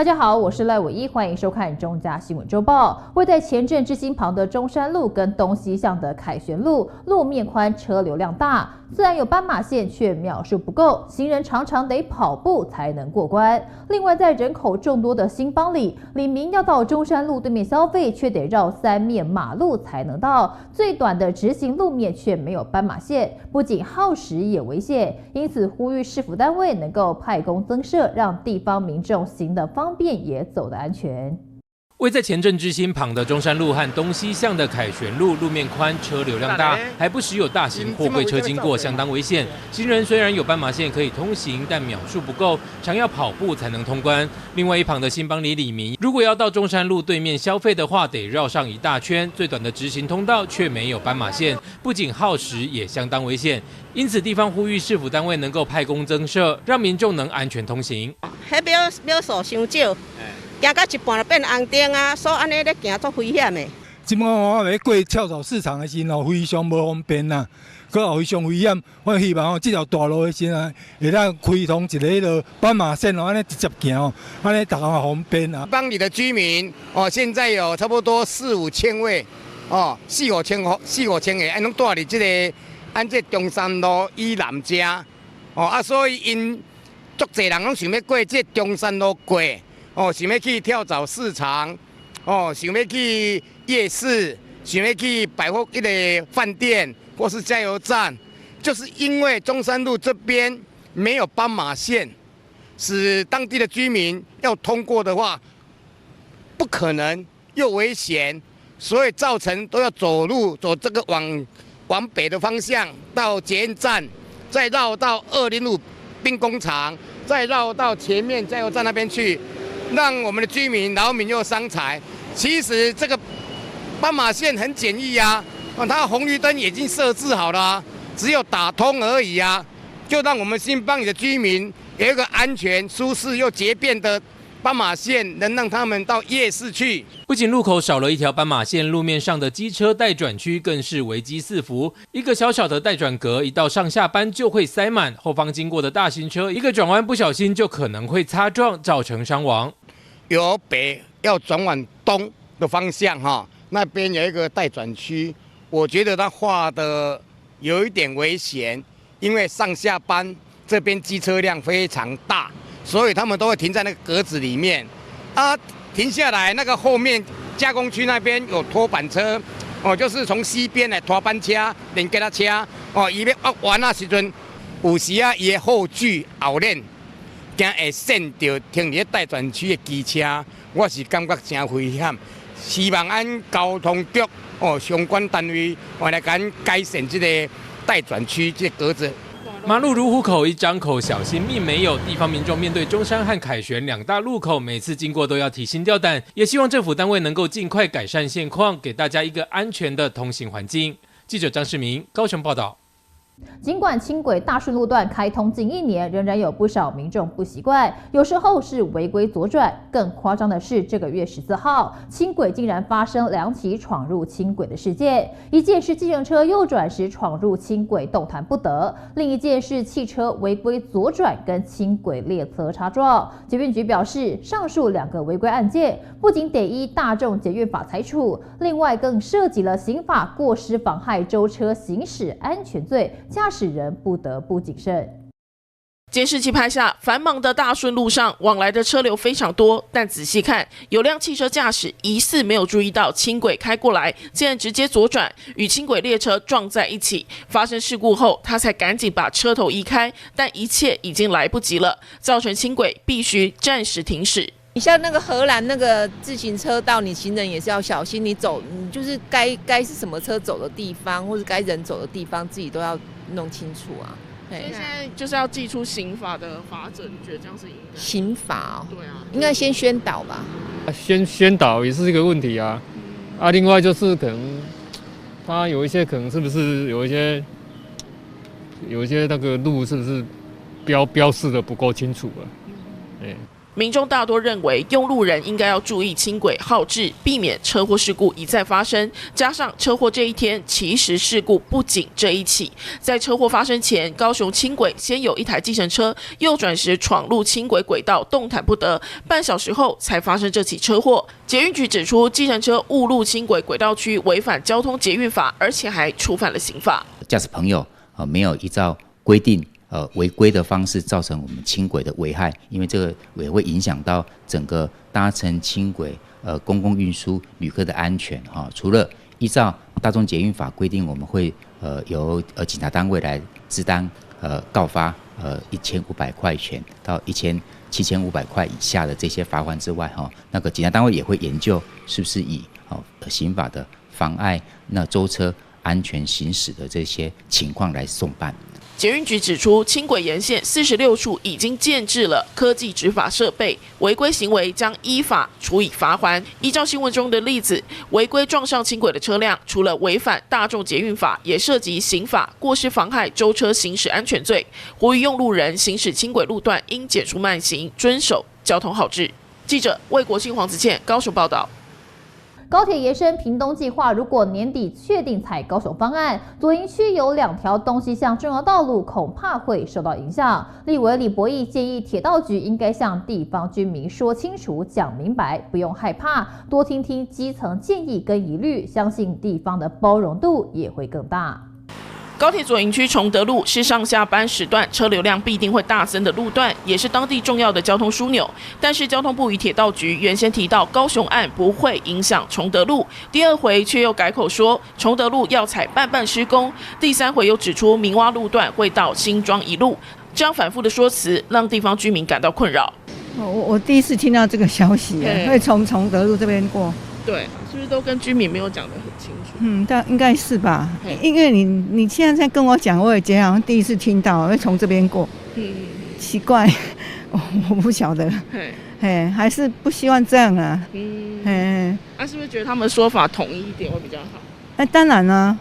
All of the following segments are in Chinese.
大家好，我是赖伟一，欢迎收看中嘉新闻周报。位在前镇之星旁的中山路跟东西向的凯旋路，路面宽，车流量大。虽然有斑马线，却秒数不够，行人常常得跑步才能过关。另外，在人口众多的新邦里，里民要到中山路对面消费，却得绕3面马路才能到。最短的直行路面却没有斑马线，不仅耗时也危险。因此，呼吁市府单位能够派工增设，让地方民众行得方便，也走得安全。位在前镇之星旁的中山路和东西向的凯旋路，路面宽，车流量大，还不时有大型货柜车经过，相当危险。行人虽然有斑马线可以通行，但秒数不够，常要跑步才能通关。另外一旁的新邦里里民，如果要到中山路对面消费的话，得绕上一大圈，最短的直行通道却没有斑马线，不仅耗时，也相当危险。因此，地方呼吁市府单位能够派工增设，让民众能安全通行。秒数伤少。行到一半就变红灯啊，所以安尼咧行足危险的。即摆我要过跳蚤市场的时候，非常无方便啦，佮也非常危险。我希望这条大路的时候，会当开通一个迄个斑马线安尼直接行安尼大家方便啊。邦里的居民现在有差不多4-5千位4-5千个，拢住伫这个按这中山路以南遮所以因足侪人拢想要过这中山路过。想要去跳蚤市场，想要去夜市，想要去百货一个饭店或是加油站，就是因为中山路这边没有斑马线，使当地的居民要通过的话，不可能又危险，所以造成都要走这个往北的方向到捷运站，再绕到20路兵工厂，再绕到前面加油站那边去。让我们的居民劳民又伤财。其实这个斑马线很简易啊，它红绿灯已经设置好了只有打通而已啊，就让我们新邦里的居民有一个安全、舒适又捷便的斑马线，能让他们到夜市去。不仅路口少了一条斑马线，路面上的机车待转区更是危机四伏。一个小小的待转格，一到上下班就会塞满，后方经过的大型车，一个转弯不小心就可能会擦撞，造成伤亡。由北要转往东的方向那边有一个待转区，我觉得它画的有一点危险，因为上下班这边机车量非常大，所以他们都会停在那个格子里面停下来那个后面加工区那边有拖板车就是从西边的拖板车、连吉他车伊要挖完时阵，有时伊的后距后链。惊会闪到停伫待转区的机车，我是感觉真危险。希望咱交通局相关单位来赶改善这个待转区这格子。马路如虎口，一张口小心命没有。地方民众面对中山和凯旋2大路口，每次经过都要提心吊胆，也希望政府单位能够尽快改善现况，给大家一个安全的通行环境。记者张世明高雄报道。尽管轻轨大顺路段开通近1年，仍然有不少民众不习惯，有时候是违规左转。更夸张的是，这个月14号，轻轨竟然发生2起闯入轻轨的事件。一件是计程车右转时闯入轻轨动弹不得，另一件是汽车违规左转跟轻轨列车擦撞。捷运局表示，上述2个违规案件不仅得依大众捷运法裁处，另外更涉及了刑法过失妨害舟车行驶安全罪。驾驶人不得不谨慎。监视器拍下，繁忙的大顺路上往来的车流非常多，但仔细看，有辆汽车驾驶疑似没有注意到轻轨开过来，竟然直接左转，与轻轨列车撞在一起。发生事故后，他才赶紧把车头移开，但一切已经来不及了，造成轻轨必须暂时停驶。你像那个荷兰那个自行车道，你行人也是要小心，你就是该是什么车走的地方，或者该人走的地方，自己都要弄清楚啊。所以现在就是要祭出刑法的法则，你觉得这样是应该？刑法对啊，应该先宣导吧。先宣导也是一个问题啊。另外就是可能它有一些可能是不是有一些那个路是不是标示的不够清楚啊？民众大多认为，用路人应该要注意轻轨号志，避免车祸事故一再发生。加上车祸这一天，其实事故不仅这一起。在车祸发生前，高雄轻轨先有一台计程车右转时闯入轻轨轨道，动弹不得，半小时后才发生这起车祸。捷运局指出，计程车误入轻轨轨道区，违反交通捷运法，而且还触犯了刑法。驾驶朋友没有依照规定。违规的方式造成我们轻轨的危害，因为这个也会影响到整个搭乘轻轨公共运输旅客的安全哈。除了依照大众捷运法规定，我们会由警察单位来支担告发1500块钱到7500块以下的这些罚款之外哈，那个警察单位也会研究是不是以刑法的妨碍那舟车安全行驶的这些情况来送办。捷运局指出，轻轨沿线46处已经建置了科技执法设备，违规行为将依法处以罚锾。依照新闻中的例子，违规撞上轻轨的车辆，除了违反大众捷运法，也涉及刑法过失妨害舟车行驶安全罪。呼吁用路人行驶轻轨路段应减速慢行，遵守交通号志。记者魏国庆、黄子倩高雄报道。高铁延伸屏东计划，如果年底确定采高雄方案，左营区有2条东西向重要道路，恐怕会受到影响。立委李博义建议铁道局应该向地方居民说清楚、讲明白，不用害怕，多听听基层建议跟疑虑，相信地方的包容度也会更大。高铁左营区崇德路是上下班时段车流量必定会大增的路段，也是当地重要的交通枢纽。但是交通部与铁道局原先提到高雄案不会影响崇德路，第2回却又改口说崇德路要采半半施工，第3回又指出明洼路段会到新庄一路，这样反复的说辞让地方居民感到困扰。我第一次听到这个消息，会从崇德路这边过。对，是不是都跟居民没有讲得很清楚？但应该是吧，因为你现在在跟我讲，我也觉得好像第一次听到会从这边过。奇怪，我不晓得。还是不希望这样啊。是不是觉得他们说法统一一点会比较好？当然啦，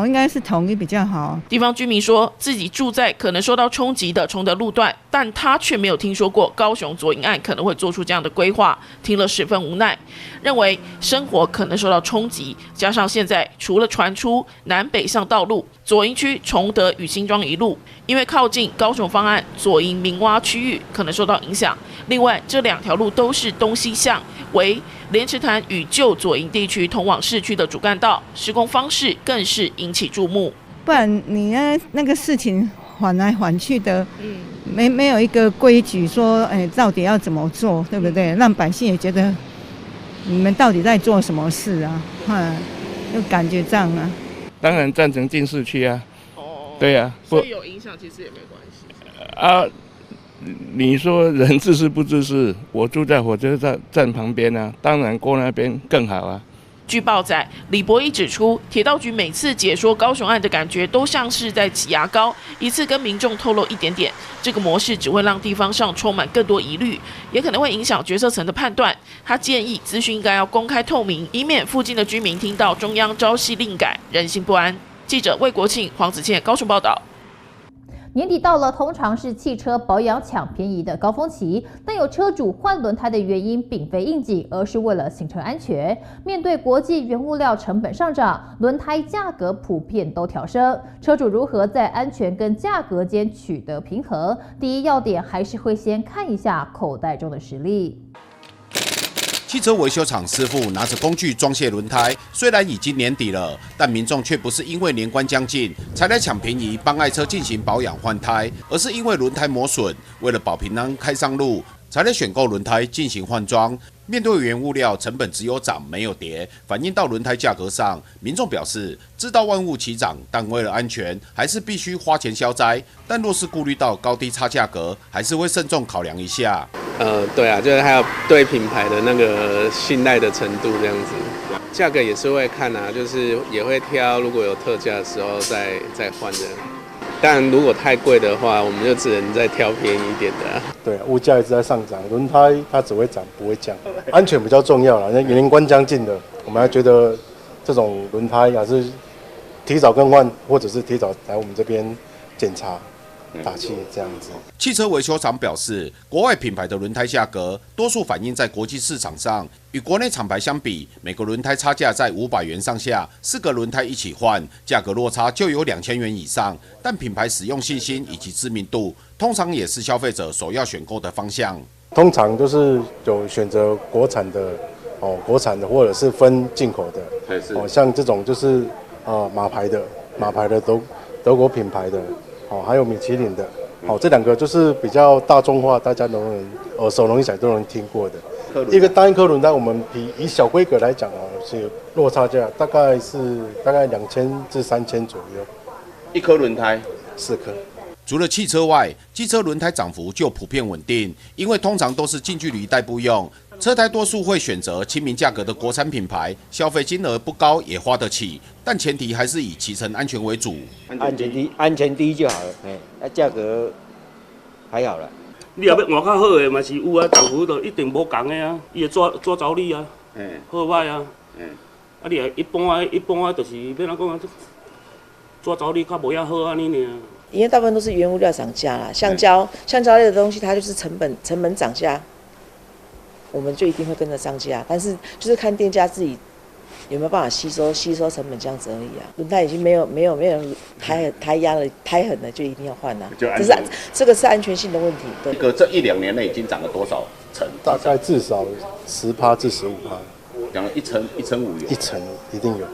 应该是统一比较好。地方居民说自己住在可能受到冲击的崇德路段，但他却没有听说过高雄左营案可能会做出这样的规划，听了十分无奈，认为生活可能受到冲击，加上现在除了传出南北向道路，左营区崇德与新庄一路因为靠近高雄方案，左营明洼区域可能受到影响。另外，这2条路都是东西向，为莲池潭与旧左营地区通往市区的主干道，施工方式更是引起注目。不然你那个事情缓来缓去的，没有一个规矩说，到底要怎么做，对不对？让百姓也觉得你们到底在做什么事啊？就感觉这样啊。当然赞成进市区啊。对啊，所以有影响其实也没关系。你说人自私不自私？我住在火车站旁边啊，当然过那边更好啊。据报载，李博义指出，铁道局每次解说高雄案的感觉都像是在挤牙膏，一次跟民众透露一点点，这个模式只会让地方上充满更多疑虑，也可能会影响决策层的判断。他建议资讯应该要公开透明，以免附近的居民听到中央朝夕令改，人心不安。记者魏国庆、黄子倩高雄报道。年底到了，通常是汽车保养抢便宜的高峰期，但有车主换轮胎的原因并非应景，而是为了行车安全。面对国际原物料成本上涨，轮胎价格普遍都调升，车主如何在安全跟价格间取得平衡？第一要点还是会先看一下口袋中的实力。汽车维修厂师傅拿着工具装卸轮胎，虽然已经年底了，但民众却不是因为年关将近才来抢便宜帮爱车进行保养换胎，而是因为轮胎磨损，为了保平安开上路，才来选购轮胎进行换装。面对原物料成本只有涨没有跌，反映到轮胎价格上，民众表示知道万物齐涨，但为了安全，还是必须花钱消灾。但若是顾虑到高低差价格，还是会慎重考量一下。对啊，就是还有对品牌的那个信赖的程度这样子，价格也是会看啊，就是也会挑，如果有特价的时候再换的。当然，如果太贵的话，我们就只能再挑便宜一点的啊。对，物价一直在上涨，轮胎它只会涨不会降，安全比较重要啦。那年关将近的，我们还觉得这种轮胎还是提早更换，或者是提早来我们这边检查，打气这样子。汽车维修厂表示，国外品牌的轮胎价格多数反映在国际市场上，与国内厂牌相比，每个轮胎差价在500元上下，4个轮胎一起换，价格落差就有2000元以上。但品牌使用信心以及知名度，通常也是消费者首要选购的方向。通常都是有选择国产的国产的或者是分进口的，像这种就是马牌的德国品牌的，还有米其林的，这两个就是比较大众化，大家都能耳熟能详都能听过的。单一颗轮胎，我们以小规格来讲是落差价大概2000至3000左右，一颗轮胎4颗。除了汽车外，机车轮胎涨幅就普遍稳定，因为通常都是近距离代步用，车胎多数会选择亲民价格的国产品牌，消费金额不高也花得起，但前提还是以骑乘安全为主。安全第一就好了，价格还好了。你若要换较好的嘛是有啊，涨幅就一定无同的啊，伊的抓着力啊，好歹啊，你若一般就是要哪讲啊，抓着力较无遐好安尼尔。因为大部分都是原物料涨价啦，橡胶类的东西，它就是成本涨价，我们就一定会跟着涨价。但是就是看店家自己有没有办法吸收成本这样子而已啊。轮胎已经没有人胎压了，胎痕了，就一定要换啊。这个是安全性的问题。对。这1-2年内已经涨了多少成？大概至少10%至15%。涨了1成5有。1成一定有。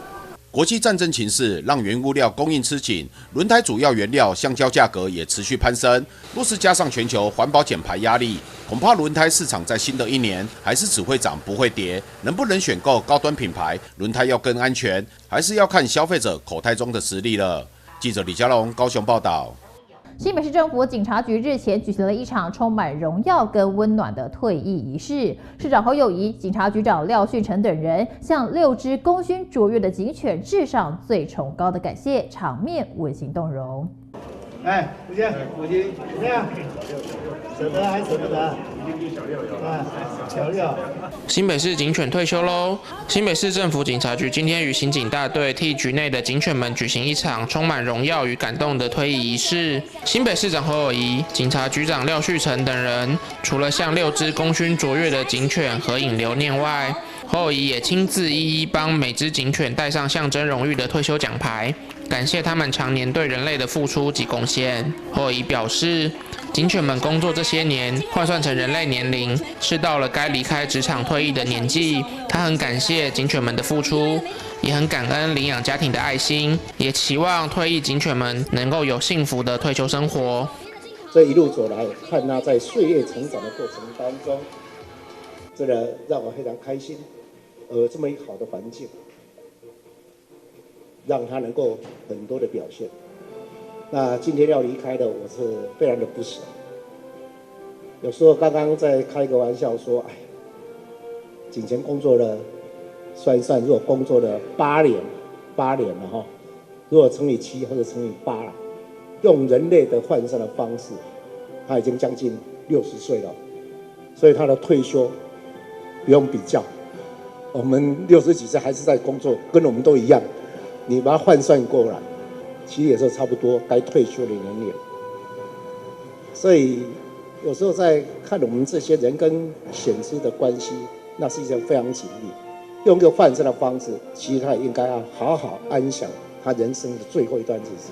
国际战争情势让原物料供应吃紧，轮胎主要原料橡胶价格也持续攀升。若是加上全球环保减排压力，恐怕轮胎市场在新的一年还是只会涨不会跌。能不能选购高端品牌轮胎要更安全，还是要看消费者口袋中的实力了。记者李佳龙高雄报道。新北市政府警察局日前举行了一场充满荣耀跟温暖的退役仪式，市长侯友宜、警察局长廖训成等人向6只功勋卓越的警犬致上最崇高的感谢，场面温馨动容。吴杰，怎么样？舍得还舍不得？小六。新北市警犬退休喽！新北市政府警察局今天与刑警大队替局内的警犬们举行一场充满荣耀与感动的退役仪式。新北市长侯友宜、警察局长廖旭成等人，除了向6只功勋卓越的警犬合影留念外，侯友宜也亲自一一帮每只警犬戴上象征荣誉的退休奖牌，感谢他们常年对人类的付出及贡献。侯友宜表示，警犬们工作这些年，换算成人类年龄，是到了该离开职场退役的年纪。他很感谢警犬们的付出，也很感恩领养家庭的爱心，也期望退役警犬们能够有幸福的退休生活。这一路走来，看他在岁月成长的过程当中，真的让我非常开心。这么一好的环境，让他能够很多的表现。那今天要离开的，我是非常的不舍。有时候刚刚在开一个玩笑说，警前工作了，算一算，如果工作了8年了哈，如果乘以7或者乘以8了，用人类的换算的方式，他已经将近60岁了，所以他的退休不用比较。我们60几岁还是在工作，跟我们都一样。你把它换算过来，其实也是差不多该退休的年龄。所以有时候在看我们这些人跟犬只的关系，那是一件非常紧密。用一个换算的方式，其实他也应该要好好安享他人生的最后一段日子。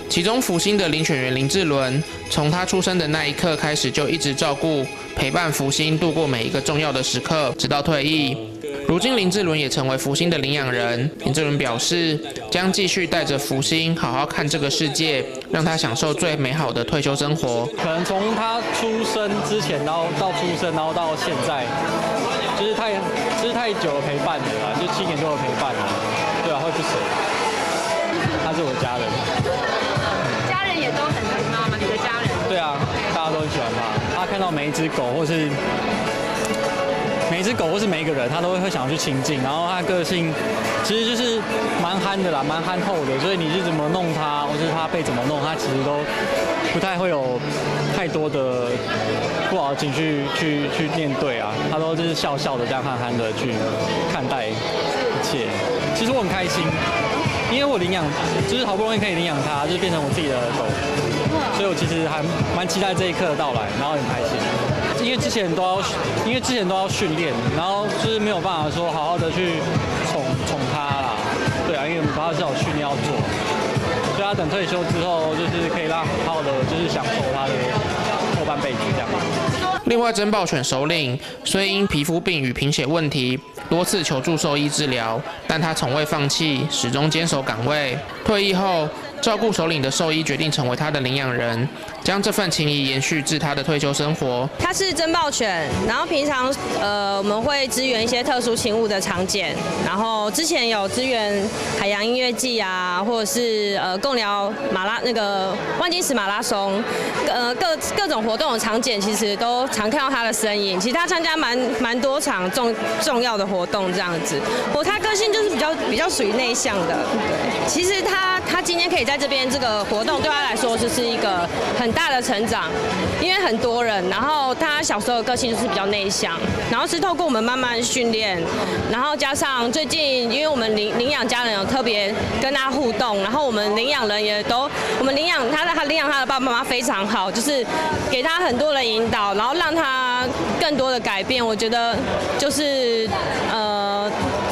其中福星的领犬员林志伦，从他出生的那一刻开始，就一直照顾、陪伴福星度过每一个重要的时刻，直到退役。如今林志伦也成为福星的领养人。林志伦表示，将继续带着福星好好看这个世界，让他享受最美好的退休生活。可能从他出生之前，然后到出生，然后到现在，就是太久的陪伴了啦，就7年多的陪伴了，对啊，会不舍。他是我的家人。家人也都很疼他吗？你的家人？对啊，大家都很喜欢他。他看到每一只狗或是每一个人，他都会想要去亲近。然后他个性其实就是蛮憨的啦，蛮憨厚的，所以你是怎么弄他，或是他被怎么弄，他其实都不太会有太多的不好的情绪去面对啊。他都就是笑笑的这样憨憨的去看待一切。其实我很开心。因为我领养，就是好不容易可以领养它，就变成我自己的狗。所以我其实还蛮期待这一刻的到来，然后很开心。因为之前都要训练，然后就是没有办法说好好的去宠他啦。对啊，因为我们他是有训练要做，所以他等退休之后，就是可以让好好的就是享受他的后半辈子这样。另外，珍宝犬首领虽因皮肤病与贫血问题多次求助兽医治疗，但他从未放弃，始终坚守岗位。退役后，照顾首领的兽医决定成为他的领养人，将这份情谊延续至他的退休生活。它是珍宝犬，然后平常我们会支援一些特殊勤务的场检，然后之前有支援海洋音乐季啊，或者是贡寮万金石马拉松，各种活动的场检，其实都常看到他的身影。其实他参加蛮多场重要的活动这样子。他个性就是比较属于内向的，对。其实他今天可以在这边这个活动对他来说就是一个很大的成长，因为很多人，然后他小时候的个性就是比较内向，然后是透过我们慢慢训练，然后加上最近因为我们领养家人有特别跟他互动，然后我们领养人也都领养他的爸爸妈妈非常好，就是给他很多的引导，然后让他更多的改变。我觉得就是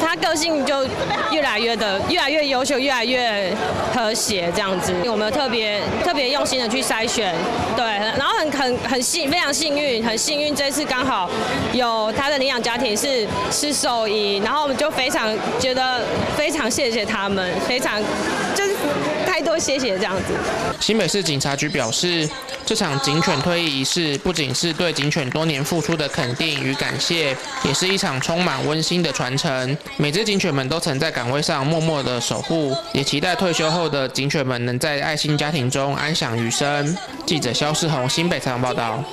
他个性就越来越优秀，越来越和谐这样子。我们特别用心的去筛选，对，然后非常幸运，这次刚好有他的领养家庭是兽医，然后我们就觉得非常谢谢他们，就是太多谢谢这样子。新北市警察局表示，这场警犬退役仪式不仅是对警犬多年付出的肯定与感谢，也是一场充满温馨的传承。每只警犬们都曾在岗位上默默的守护，也期待退休后的警犬们能在爱心家庭中安享余生。记者萧世宏新北采访报道。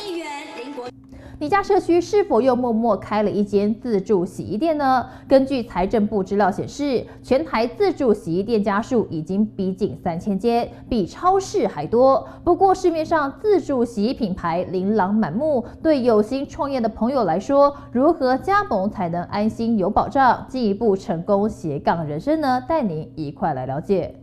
你家社区是否又默默开了一间自助洗衣店呢？根据财政部资料显示，全台自助洗衣店家数已经逼近3000间，比超市还多。不过市面上自助洗衣品牌琳琅满目，对有心创业的朋友来说，如何加盟才能安心有保障，进一步成功斜杠人生呢？带您一块来了解。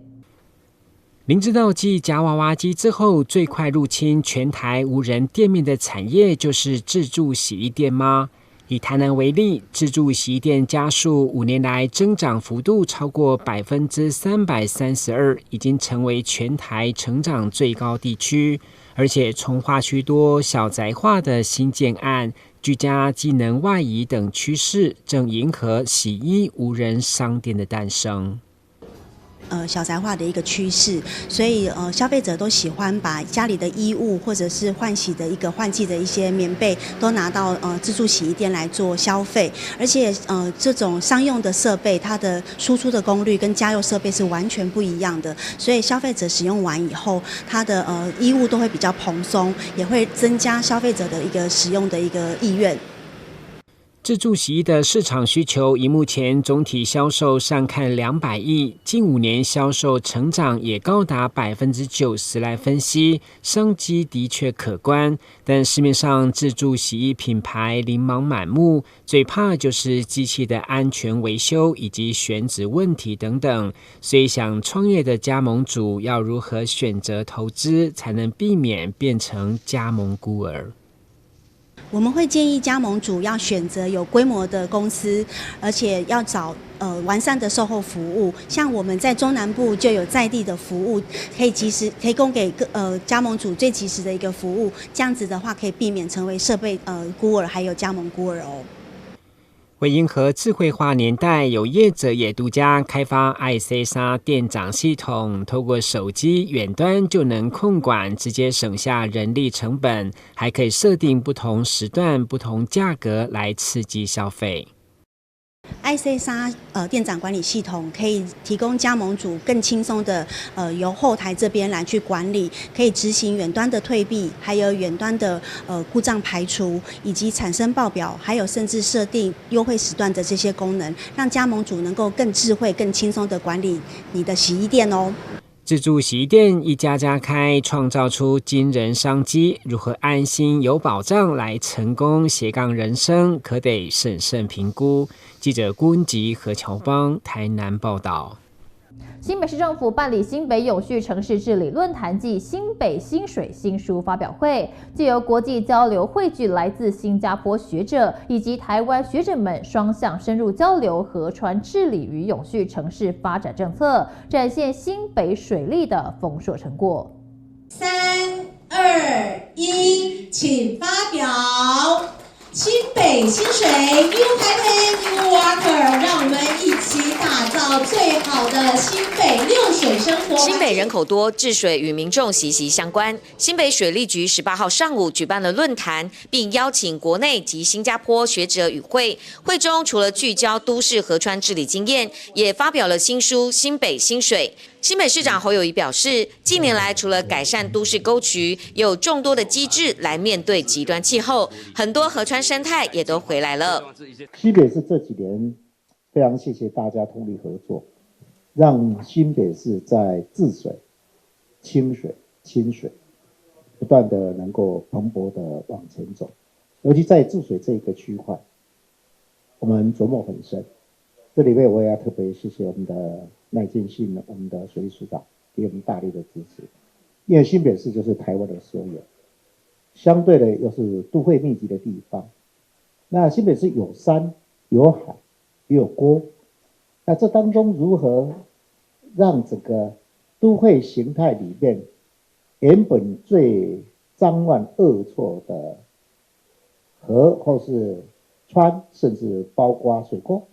您知道继夹娃娃机之后，最快入侵全台无人店面的产业就是自助洗衣店吗？以台南为例，自助洗衣店家数5年来增长幅度超过332%，已经成为全台成长最高地区。而且从化区多、小宅化的新建案、居家机能外移等趋势，正迎合洗衣无人商店的诞生。小宅化的一个趋势，所以消费者都喜欢把家里的衣物或者是换季的一些棉被都拿到自助洗衣店来做消费，而且这种商用的设备，它的输出的功率跟家用设备是完全不一样的，所以消费者使用完以后，它的衣物都会比较蓬松，也会增加消费者的一个使用的一个意愿。自助洗衣的市场需求以目前总体销售上看200亿，近5年销售成长也高达90%来分析，商机的确可观。但市面上自助洗衣品牌琳琅满目，最怕就是机器的安全维修以及选址问题等等。所以想创业的加盟主要如何选择投资，才能避免变成加盟孤儿？我们会建议加盟主要选择有规模的公司，而且要找完善的售后服务。像我们在中南部就有在地的服务，可以及时提供给加盟主最及时的一个服务。这样子的话，可以避免成为设备孤儿，还有加盟孤儿哦。为迎合智慧化年代，有业者也独家开发 IC3 店长系统，透过手机远端就能控管，直接省下人力成本，还可以设定不同时段、不同价格来刺激消费。IC3店长管理系统可以提供加盟主更轻松的由后台这边来去管理，可以执行远端的退币，还有远端的故障排除，以及产生报表，还有甚至设定优惠时段的这些功能，让加盟主能够更智慧、更轻松的管理你的洗衣店哦。自助洗衣店一家家开，创造出惊人商机。如何安心有保障来成功斜杠人生，可得审慎评估。记者郭文吉、何乔邦台南报道。新北市政府办理新北永续城市治理论坛暨新北新水新书发表会，藉由国际交流汇聚来自新加坡学者以及台湾学者们双向深入交流河川治理与永续城市发展政策，展现新北水利的丰硕成果。3、2、1，请发表。新北新水 New Taipei New Water， 让我们一起打造最好的新北六水生活。新北人口多，治水与民众息息相关。新北水利局18号上午举办了论坛，并邀请国内及新加坡学者与会。会中除了聚焦都市河川治理经验，也发表了新书《新北新水》。新北市长侯友宜表示，近年来除了改善都市沟渠，有众多的机制来面对极端气候，很多河川生态也都回来了。新北市这几年非常谢谢大家通力合作，让新北市在治水、清水、清水不断的能够蓬勃的往前走，尤其在治水这一个区块，我们琢磨很深。这里面我也要特别谢谢我们的赖建信，我们的水利署长给我们大力的支持，因为新北市就是台湾的所有，相对的又是都会密集的地方。那新北市有山有海也有锅，那这当中如何让整个都会形态里面原本最脏乱恶臭的河或是川，甚至包括水沟，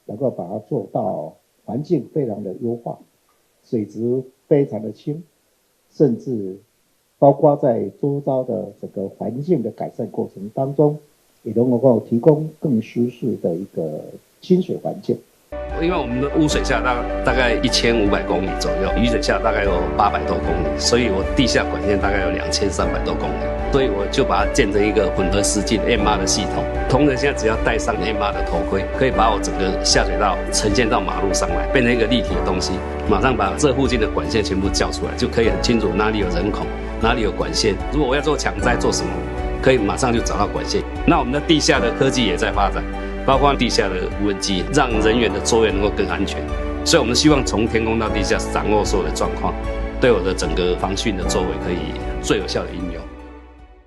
能够把它做到环境非常的优化，水质非常的清，甚至包括在周遭的整个环境的改善过程当中，也能够提供更舒适的一个清水环境。因为我们的污水下大概1500公里左右，雨水下大概有800多公里，所以我地下管线大概有2300多公里，所以我就把它建成一个混合实境 MR 的系统。同仁现在只要戴上 MR 的头盔，可以把我整个下水道呈现到马路上来，变成一个立体的东西，马上把这附近的管线全部叫出来，就可以很清楚哪里有人孔，哪里有管线。如果我要做强摘做什么，可以马上就找到管线。那我们的地下的科技也在发展，包括地下的无人机，让人员的作业能够更安全。所以我们希望从天空到地下掌握所有的状况，对我的整个防汛的作为可以最有效的应用。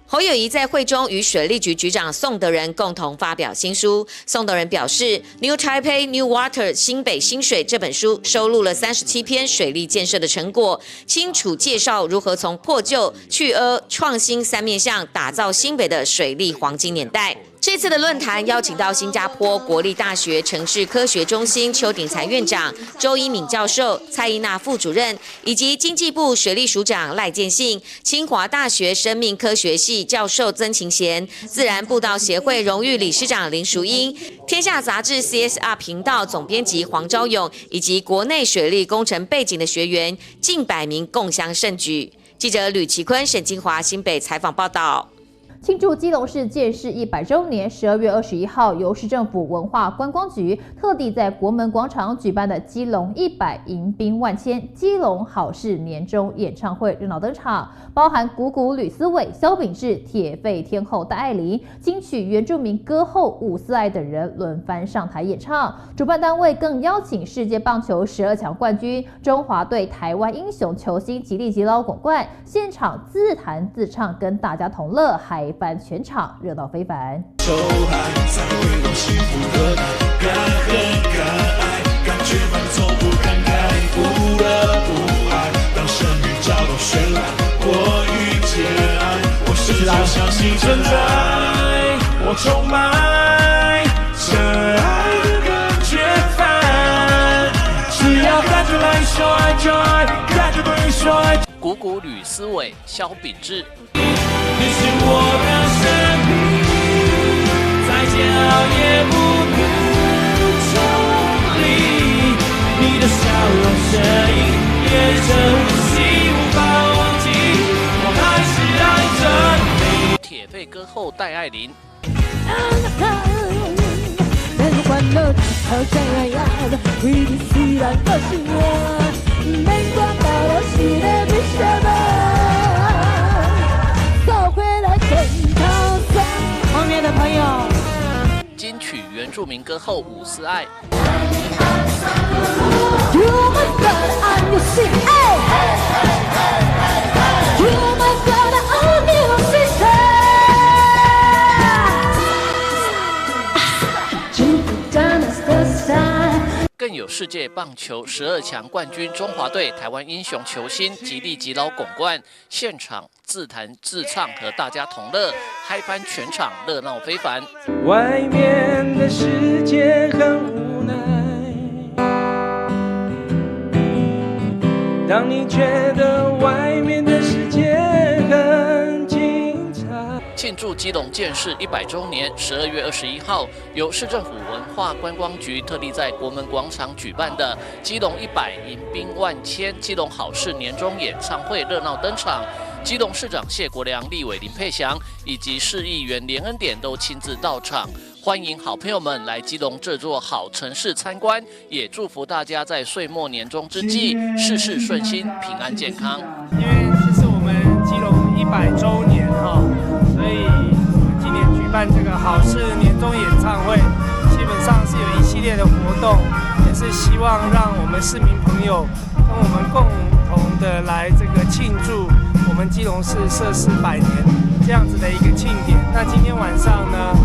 侯友宜在会中与水利局局长宋德仁共同发表新书。宋德仁表示，《New Taipei New Water 新北新水》这本书收录了37篇水利建设的成果，清楚介绍如何从破旧、去污、创新3面向打造新北的水利黄金年代。这次的论坛邀请到新加坡国立大学城市科学中心邱鼎才院长、周一敏教授、蔡依娜副主任，以及经济部水利署长赖建信、清华大学生命科学系教授曾勤贤、自然步道协会荣誉理事长林淑英、天下杂志 CSR 频道总编辑黄昭勇，以及国内水利工程背景的学员近100名共襄盛举。记者吕其坤、沈金华新北采访报道。庆祝基隆市建市100周年，12月21号，由市政府文化观光局特地在国门广场举办的基隆100迎宾万千基隆好事年终演唱会热闹登场，包含鼓鼓吕思伟、萧秉治、铁肺天后戴爱玲、金曲原住民歌后伍思爱等人轮番上台演唱。主办单位更邀请世界棒球12强冠军中华队台湾英雄球星吉利吉捞拱冠，现场自弹自唱，跟大家同乐，嗨翻全场，热闹非凡。手海才会让幸福的敢和敢爱，感觉慢走不感慨，不得不爱，让生命找到绚烂，过于简爱。我始终相信存在，我充满真爱的感觉泛，只要感觉来说爱就爱，感觉对说爱。鼓鼓吕思伟、萧秉治。你是我的生命，再煎熬也不能抽离。你的笑容、声音、眼神、呼吸，无法忘记，我还是爱着你。铁肺歌后戴爱玲。后面的朋友，金曲原住民歌后伍思爱。You must 世界棒球12强冠军中华队台湾英雄球星吉利吉老拱冠，现场自弹自唱和大家同乐，嗨翻全场，热闹非凡。外面的世界很无奈，当你觉得外面的世界很精彩。庆祝基隆建市100周年，12月21号，由市政府文化观光局特地在国门广场举办的基隆100迎宾万千基隆好事年终演唱会热闹登场。基隆市长谢国良、立委林佩祥以及市议员连恩典都亲自到场，欢迎好朋友们来基隆这座好城市参观，也祝福大家在岁末年终之际事事顺心、平安健康。因为这是我们基隆100周年哈，所以今年举办这个好事年终演唱会，基本上是有一系列的活动，也是希望让我们市民朋友跟我们共同的来这个庆祝我们基隆市设市100年这样子的一个庆典。那今天晚上呢，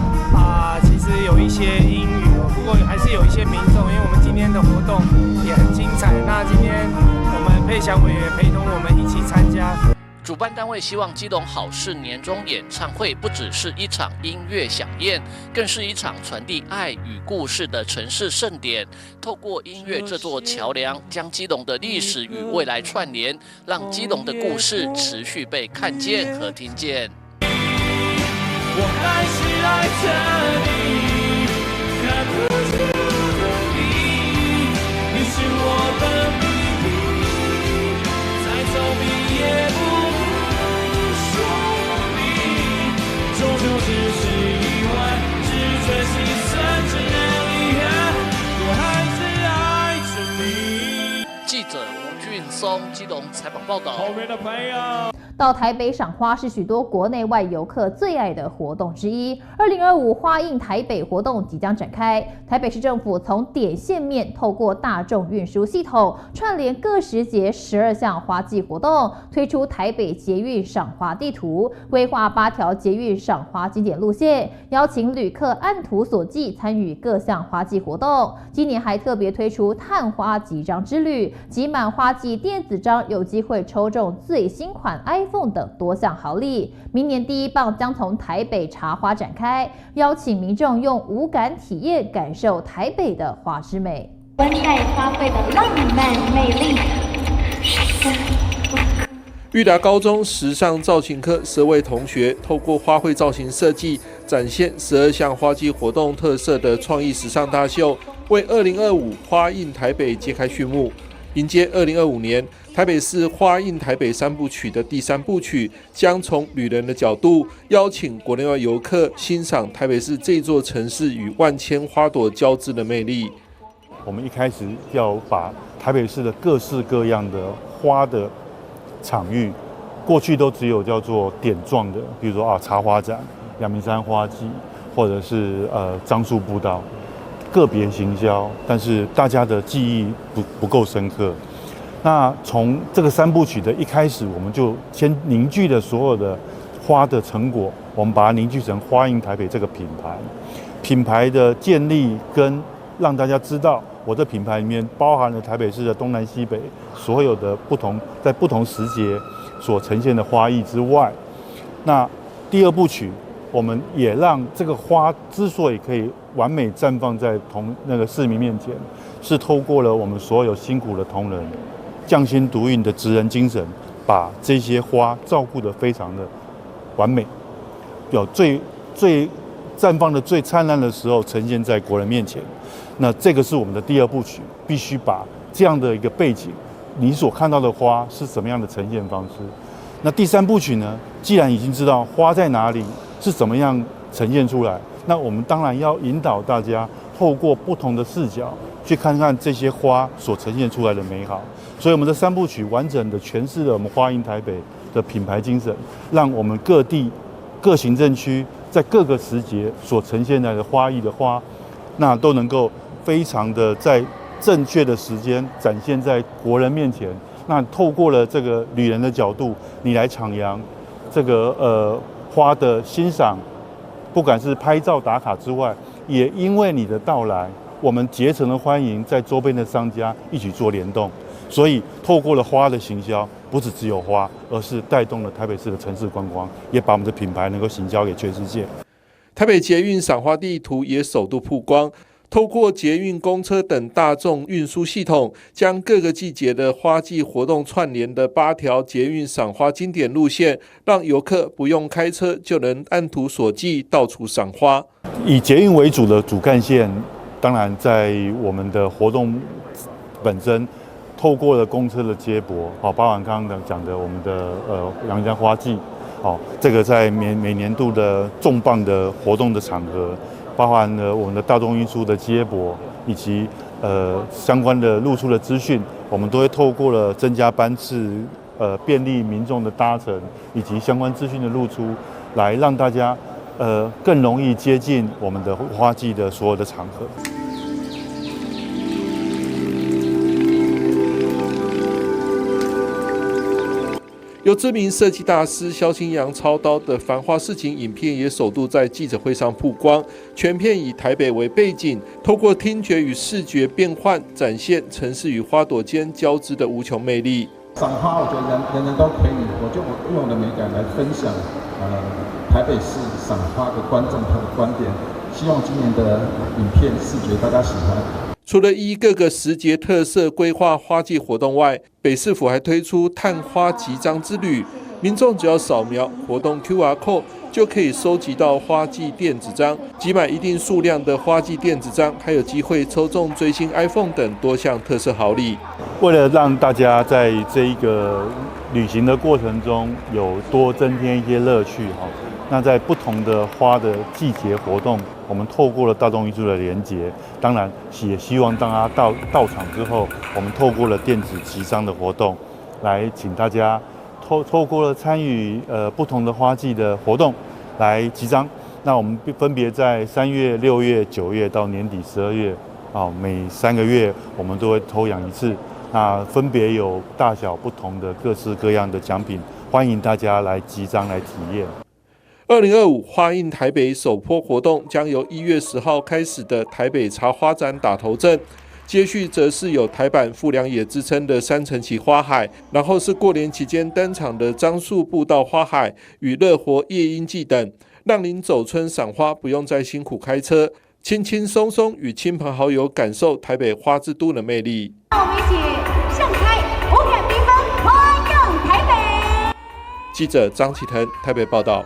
其实有一些英语，不过还是有一些民众，因为我们今天的活动也很精彩。那今天我们佩祥委员陪同我们一起参加。主办单位希望基隆好事年终演唱会不只是一场音乐飨宴，更是一场传递爱与故事的城市盛典。透过音乐这座桥梁，将基隆的历史与未来串联，让基隆的故事持续被看见和听见。我还是爱着你，看不出的你，你是我的秘密，再聪明也不说明，终究只是意外，只存心酸，只能遗憾，我还是爱着你。记者吴俊松基隆采访报道。后面的朋友。到台北赏花是许多国内外游客最爱的活动之一。2025花印台北活动即将展开，台北市政府从点线面透过大众运输系统串联各时节12项花季活动，推出台北捷运赏花地图，规划8条捷运赏花经典路线，邀请旅客按图索骥参与各项花季活动。今年还特别推出探花集章之旅，集满花季电子章有机会抽中最新款 iPhone 等多项好礼。明年第1棒将从台北茶花展开，邀请民众用五感体验感受台北的花之美。温带花卉的浪漫魅力。裕达高中时尚造型科10位同学透过花卉造型设计，展现12项花季活动特色的创意时尚大秀，为2025花印台北揭开序幕。迎接2025年台北市花印台北3部曲的第3部曲，将从旅人的角度邀请国内外游客欣赏台北市这座城市与万千花朵交织的魅力。我们一开始要把台北市的各式各样的花的场域，过去都只有叫做点状的，比如说茶花展、阳明山花季，或者是樟树步道，个别行销，但是大家的记忆不够深刻。那从这个3部曲的一开始，我们就先凝聚了所有的花的成果，我们把它凝聚成花印台北这个品牌。品牌的建立跟让大家知道，我的品牌里面包含了台北市的东南西北所有的在不同时节所呈现的花艺之外，那第2部曲，我们也让这个花之所以可以完美绽放在那个市民面前，是透过了我们所有辛苦的同仁，匠心独运的职人精神，把这些花照顾得非常的完美，有最绽放的最灿烂的时候呈现在国人面前。那这个是我们的第2部曲，必须把这样的一个背景，你所看到的花是什么样的呈现方式。那第3部曲呢，既然已经知道花在哪里，是怎么样呈现出来，那我们当然要引导大家透过不同的视角去看看这些花所呈现出来的美好。所以我们的3部曲完整的诠释了我们花印台北的品牌精神，让我们各地各行政区在各个时节所呈现的花艺的花，那都能够非常的在正确的时间展现在国人面前。那透过了这个旅人的角度，你来徜徉这个花的欣赏，不管是拍照打卡之外，也因为你的到来，我们竭诚的欢迎在周边的商家一起做联动。所以透过了花的行销，不只有花，而是带动了台北市的城市观光，也把我们的品牌能够行销给全世界。台北捷运赏花地图也首度曝光，透过捷运、公车等大众运输系统，将各个季节的花季活动串联的8条捷运赏花经典路线，让游客不用开车就能按图索骥到处赏花。以捷运为主的主干线，当然在我们的活动本身，透过了公车的接驳，包含刚刚讲的我们的阳明山花季，这个在每年度的重磅的活动的场合，包含了我们的大众运输的接驳，以及相关的路出的资讯，我们都会透过了增加班次，便利民众的搭乘，以及相关资讯的露出，来让大家更容易接近我们的花季的所有的场合。由知名设计大师萧清扬操刀的繁花市情影片也首度在记者会上曝光，全片以台北为背景，透过听觉与视觉变换，展现城市与花朵间交织的无穷魅力。赏花，我觉得人人都可以，我就用我的美感来分享，台北市赏花的观众他的观点，希望今年的影片视觉大家喜欢。除了依各个时节特色规划花季活动外，北市府还推出探花集章之旅，民众只要扫描活动 QR code 就可以收集到花季电子章，集满一定数量的花季电子章，还有机会抽中最新 iPhone 等多项特色好礼。为了让大家在这一个旅行的过程中有多增添一些乐趣，那在不同的花的季节活动，我们透过了大众运输的连结，当然也希望当他到场之后，我们透过了电子集章的活动，来请大家透过了参与不同的花季的活动来集章。那我们分别在3月、6月、9月到年底12月，每3个月我们都会抽奖一次。那分别有大小不同的各式各样的奖品，欢迎大家来集章来体验。2025花印台北首波活动将由1月10号开始的台北茶花展打头阵，接续则是有台版富良野之称的3层旗花海，然后是过年期间登场的樟树步道花海与乐活夜莺季等，让您走春赏花不用再辛苦开车，轻轻松松与亲朋好友感受台北花之都的魅力。让我们一起盛开五感缤纷，花样台北。记者张启腾台北报道。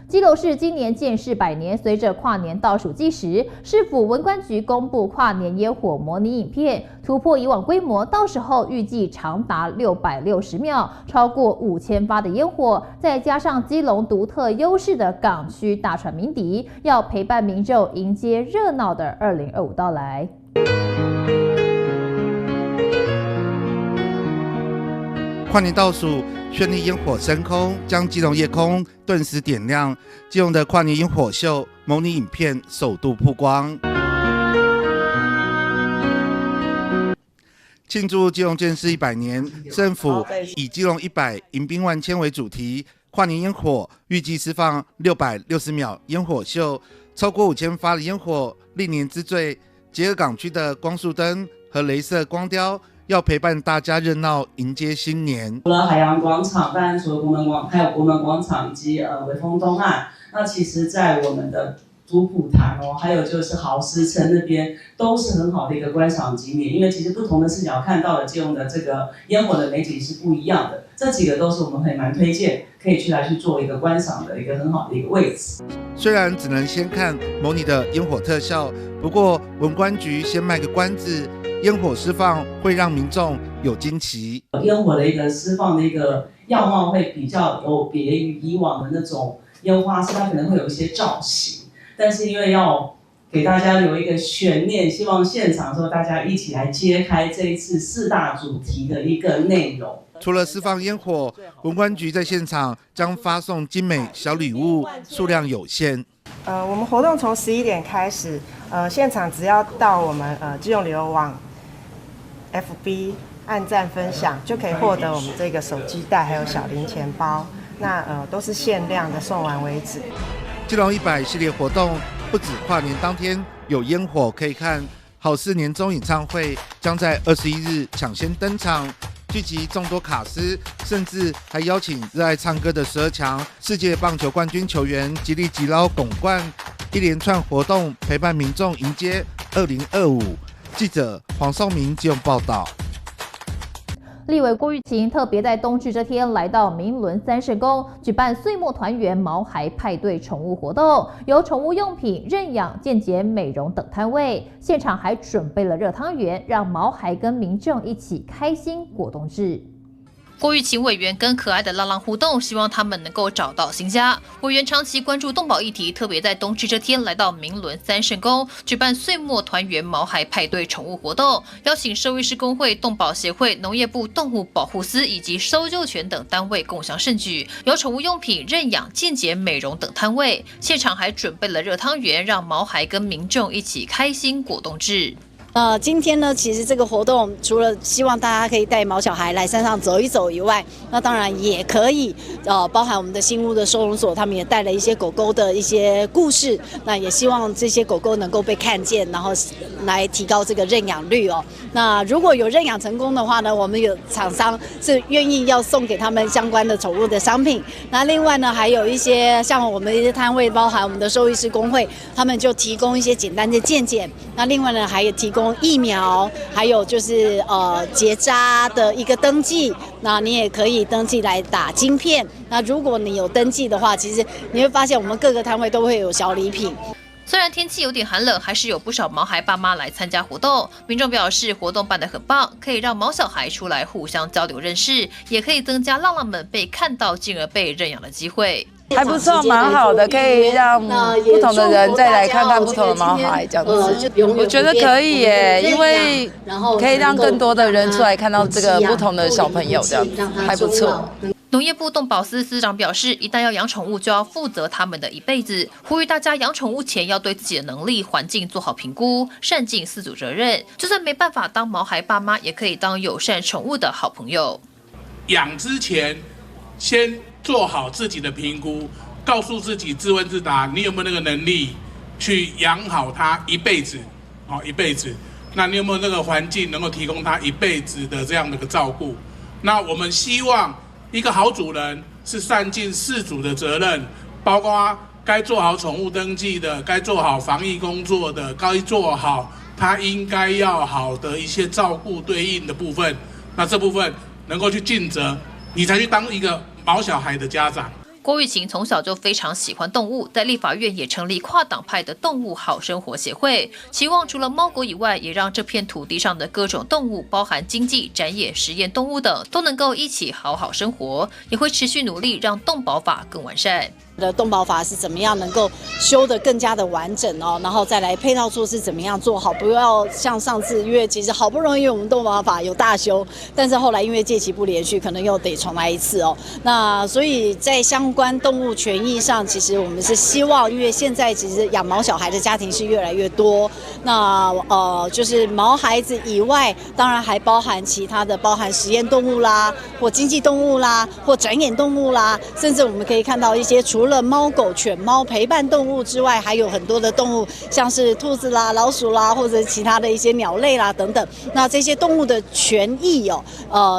基隆市今年建市100年，随着跨年倒数计时，市府文管局公布跨年烟火模拟影片，突破以往规模，到时候预计长达660秒，超过5000发的烟火，再加上基隆独特优势的港区大船鸣笛，要陪伴民众迎接热闹的2025到来。跨年倒数，绚丽烟火升空，将基隆夜空顿时点亮。基隆的跨年烟火秀模拟影片首度曝光，庆祝基隆建市100年，政府以基隆100迎宾万千为主题，跨年烟火预计释放660秒烟火秀，超过5000发的烟火，历年之最。结合港区的光束灯和雷射光雕，要陪伴大家热闹迎接新年。除了海洋广场，当然除了还有国门广场以及微风东岸。那其实，在我们的主普潭还有就是豪斯城那边，都是很好的一个观赏景点。因为其实不同的视角看到的基隆的这个烟火的美景是不一样的。这几个都是我们蛮推荐，可以去做一个观赏的一个很好的一个位置。虽然只能先看模拟的烟火特效，不过文管局先卖个关子。烟火释放会让民众有惊奇，烟火的一个释放的一个样貌会比较有别于以往的那种烟花，是它可能会有一些造型，但是因为要给大家留一个悬念，希望现场的时候大家一起来揭开这一次4大主题的一个内容。除了释放烟火，文管局在现场将发送精美小礼物，数量有限。我们活动从11点开始，现场只要到我们基隆旅游网FB 按赞分享，就可以获得我们这个手机袋还有小零钱包，那都是限量的，送完为止。基隆100系列活动不止跨年当天有烟火可以看，好事年终演唱会将在21日抢先登场，聚集众多卡司，甚至还邀请热爱唱歌的12强世界棒球冠军球员吉力吉捞拱冠，一连串活动陪伴民众迎接2025。记者黄绍明基隆报道。立委郭玉琴特别在冬至这天来到明伦三圣宫举办岁末团圆毛孩派对宠物活动，有宠物用品、认养、健检、美容等摊位，现场还准备了热汤圆，让毛孩跟民众一起开心过冬至。郭玉琴委员跟可爱的浪浪互动，希望他们能够找到新家。委员长期关注动保议题，特别在冬至这天来到明伦三圣宫举办岁末团圆毛孩派对宠物活动，邀请兽医师公会、动保协会、农业部动物保护司以及搜救犬等单位共襄盛举，有宠物用品、认养、健检、美容等摊位，现场还准备了热汤圆，让毛孩跟民众一起开心过冬至。今天呢，其实这个活动除了希望大家可以带毛小孩来山上走一走以外，那当然也可以包含我们的新屋的收容所，他们也带了一些狗狗的一些故事，那也希望这些狗狗能够被看见，然后来提高这个认养率哦。那如果有认养成功的话呢，我们有厂商是愿意要送给他们相关的宠物的商品。那另外呢，还有一些像我们一些摊位，包含我们的兽医师公会，他们就提供一些简单的健检。那另外呢，还有提供疫苗，还有就是结扎的一个登记，那你也可以登记来打晶片。那如果你有登记的话，其实你会发现我们各个摊位都会有小礼品。虽然天气有点寒冷，还是有不少毛孩爸妈来参加活动。民众表示活动办得很棒，可以让毛小孩出来互相交流认识，也可以增加浪浪们被看到进而被认养的机会。还不错，蛮好的，可以让不同的人再来看看不同的毛孩这样子。我觉得可以耶，因为可以让更多的人出来看到这个不同的小朋友，这样子还不错。农业部动保司司长表示，一旦要养宠物，就要负责他们的一辈子，呼吁大家养宠物前要对自己的能力、环境做好评估，善尽饲主责任。就算没办法当毛孩爸妈，也可以当友善宠物的好朋友。养之前，先做好自己的评估，告诉自己自问自答，你有没有那个能力去养好它一辈子？一辈子。那你有没有那个环境能够提供它一辈子的这样的一个照顾？那我们希望一个好主人是善尽饲主的责任，包括该做好宠物登记的，该做好防疫工作的，该做好他应该要好的一些照顾对应的部分。那这部分能够去尽责，你才去当一个毛小孩的家长。郭玉琴从小就非常喜欢动物，在立法院也成立跨党派的动物好生活协会，期望除了猫狗以外，也让这片土地上的各种动物，包含经济、展野、实验动物等，都能够一起好好生活，也会持续努力让动保法更完善。的动保法是怎么样能够修得更加的完整哦，然后再来配套措施怎么样做好，不要像上次，因为其实好不容易我们动保法有大修，但是后来因为届期不连续，可能又得重来一次哦。那所以在相关动物权益上，其实我们是希望，因为现在其实养毛小孩的家庭是越来越多，那就是毛孩子以外，当然还包含其他的，包含实验动物啦，或经济动物啦，或展演动物啦，甚至我们可以看到一些除了猫狗犬猫陪伴动物之外，还有很多的动物，像是兔子啦、老鼠啦，或者其他的一些鸟类啦等等。那这些动物的权益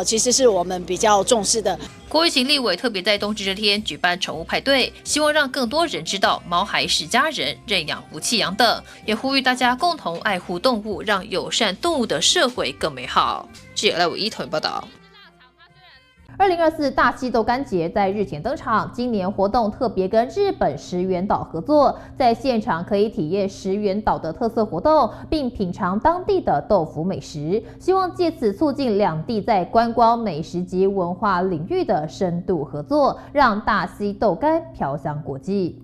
其实是我们比较重视的。郭玉琴立委特别在冬至这天举办宠物派对，希望让更多人知道毛孩是家人，认养不弃养等，也呼吁大家共同爱护动物，让友善动物的社会更美好。记者赖伟一同报道。2024大溪豆干节在日前登场，今年活动特别跟日本石垣岛合作，在现场可以体验石垣岛的特色活动，并品尝当地的豆腐美食，希望借此促进两地在观光、美食及文化领域的深度合作，让大溪豆干飘香国际。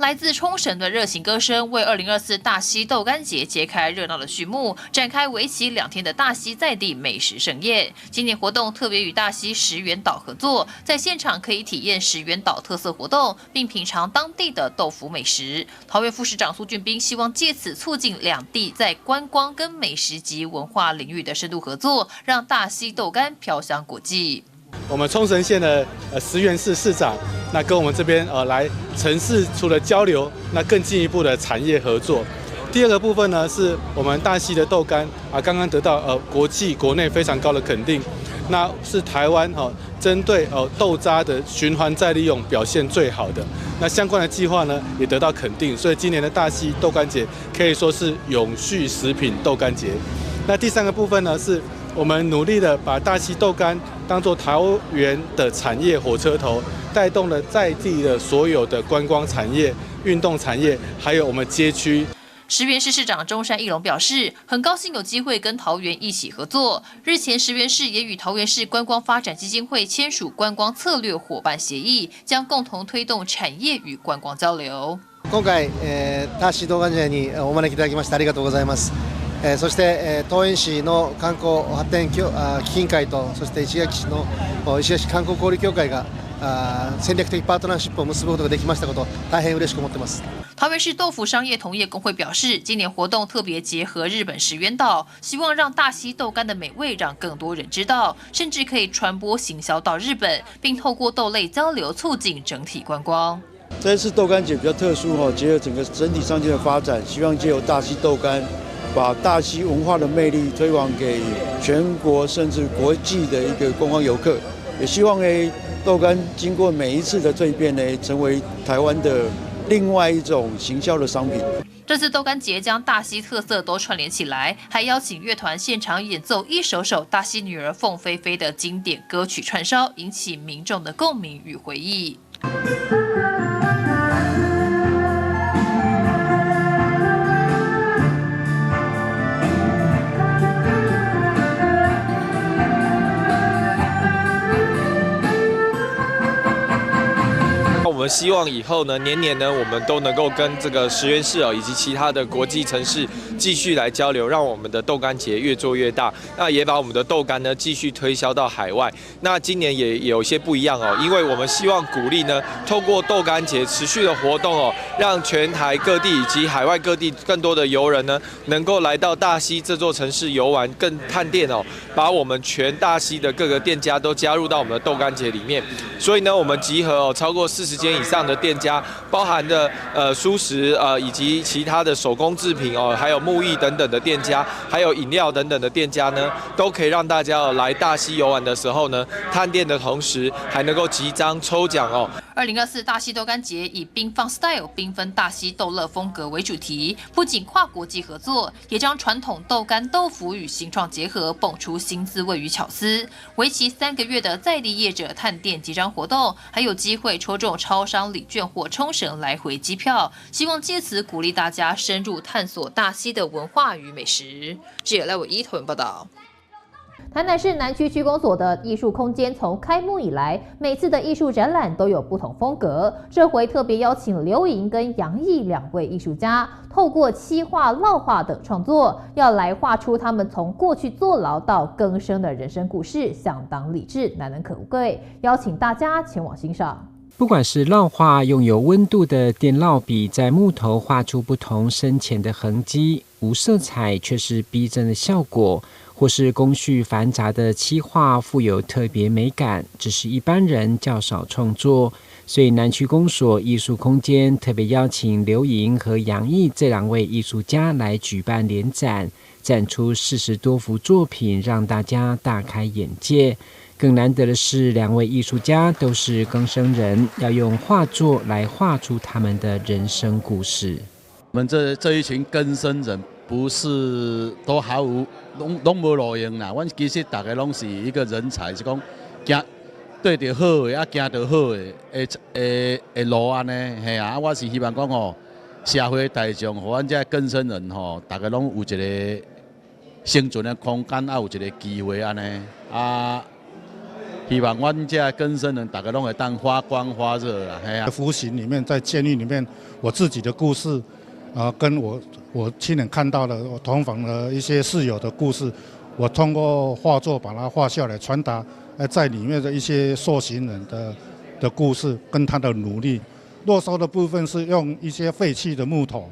来自冲绳的热情歌声为2024大溪豆干节揭开热闹的序幕，展开为期2天的大溪在地美食盛宴。今年活动特别与大溪石原岛合作，在现场可以体验石原岛特色活动，并品尝当地的豆腐美食。桃园副市长苏俊斌希望借此促进两地在观光跟美食及文化领域的深度合作，让大溪豆干飘香国际。我们冲绳县的石原市市长，那跟我们这边来城市除了交流，那更进一步的产业合作。第二个部分呢，是我们大溪的豆干刚刚得到国际国内非常高的肯定，那是台湾针对豆渣的循环再利用表现最好的。那相关的计划呢也得到肯定，所以今年的大溪豆干节可以说是永续食品豆干节。那第三个部分呢，是我们努力的把大溪豆干当作桃园的产业火车头，带动了在地的所有的观光产业、运动产业，还有我们街区。石原市市长中山义龙表示，很高兴有机会跟桃园一起合作。日前，石原市也与桃园市观光发展基金会签署观光策略伙伴协议，将共同推动产业与观光交流。今回、大溪豆干節にお招きいただきましてありがとうございます。そして、桃園市の観光発展基金会とそして石垣市の石垣市観光交流協会が戦略的パートナーシップを結ぶことができましたこと、大変嬉しく思ってます。桃园市豆腐商业同业工会表示，今年活动特别结合日本石原岛，希望让大溪豆干的美味让更多人知道，甚至可以传播行销到日本，并透过豆类交流促进整体观光。这次豆干节比较特殊结合整个整体商圈的发展，希望借由大溪豆干，把大溪文化的魅力推广给全国甚至国际的一个观光游客，也希望豆干经过每一次的蜕变成为台湾的另外一种行销的商品。这次豆干节将大溪特色都串联起来，还邀请乐团现场演奏一首首大溪女儿凤飞飞的经典歌曲串烧，引起民众的共鸣与回忆。我们希望以后呢，年年呢，我们都能够跟这个石原市以及其他的国际城市继续来交流，让我们的豆干节越做越大。那也把我们的豆干呢继续推销到海外。那今年也有一些不一样因为我们希望鼓励呢，透过豆干节持续的活动让全台各地以及海外各地更多的游人呢，能够来到大溪这座城市游玩，更探店把我们全大溪的各个店家都加入到我们的豆干节里面。所以呢，我们集合超过40间以上的店家，包含的蔬食以及其他的手工制品还有木艺等等的店家，还有饮料等等的店家呢，都可以让大家来大溪游玩的时候呢，探店的同时还能够集章抽奖2024大溪豆干节以缤放 style 缤纷大溪豆乐风格为主题，不仅跨国际合作，也将传统豆干豆腐与新创结合，蹦出新滋味与巧思。为期3个月的在地业者探店集章活动，还有机会抽中超商礼券或冲绳来回机票，希望借此鼓励大家深入探索大溪的文化与美食。记者赖伟一投文报道。台南市南区区公所的艺术空间从开幕以来，每次的艺术展览都有不同风格。这回特别邀请刘莹跟杨毅2位艺术家，透过漆画、烙画等创作，要来画出他们从过去坐牢到更生的人生故事，相当励志，难能可贵。邀请大家前往欣赏。不管是烙画，用有温度的电烙笔在木头画出不同深浅的痕迹，无色彩却是逼真的效果。或是工序繁杂的漆画富有特别美感，只是一般人较少创作，所以南区公所艺术空间特别邀请刘莹和杨毅这2位艺术家来举办联展，展出40多幅作品，让大家大开眼界。更难得的是，2位艺术家都是更生人，要用画作来画出他们的人生故事。我们这一群更生人，不是都毫无拢无路用啦。阮其实大家拢是一个人才，是讲行对着好的，行着好的路安尼，嘿啊！我是希望讲社会大众和阮这更生人大家拢有一个生存的空间，有一个机会安尼啊。希望阮这更生人大家拢会当发光发热啦，嘿啊。服刑里面，在监狱里面，我自己的故事，跟我亲眼看到的，我同房的一些室友的故事，我通过画作把它画下来，传达在里面的一些受刑人的故事跟他的努力。落收的部分是用一些废弃的木头，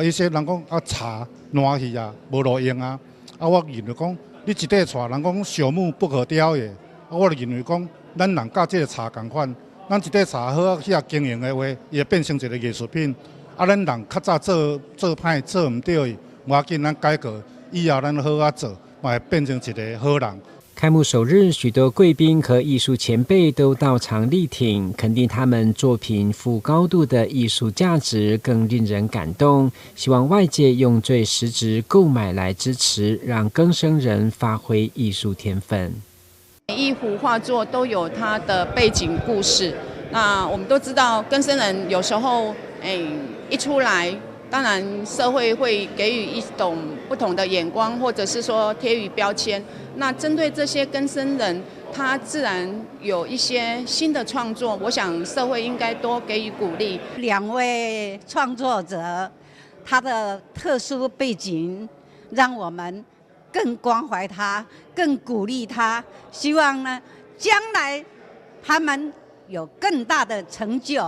一些人讲茶烂去啊，无路用啊，我认为讲你一块茶，人讲朽木不可雕也，我就认为讲咱人甲这个茶同款，咱一块茶好遐经营的话，也变成一个艺术品。咱人较早做歹做唔对的，无要紧，咱改革以后咱好做，嘛会变成一个好人。开幕首日，许多贵宾和艺术前辈都到场力挺，肯定他们作品富高度的艺术价值，更令人感动。希望外界用最实质购买来支持，让更生人发挥艺术天分。每一幅画作都有它的背景故事。那我们都知道，更生人有时候，一出来。当然，社会会给予一种不同的眼光，或者是说贴予标签。那针对这些更生人，他自然有一些新的创作，我想社会应该多给予鼓励。两位创作者，他的特殊背景，让我们更关怀他，更鼓励他。希望呢，将来他们有更大的成就。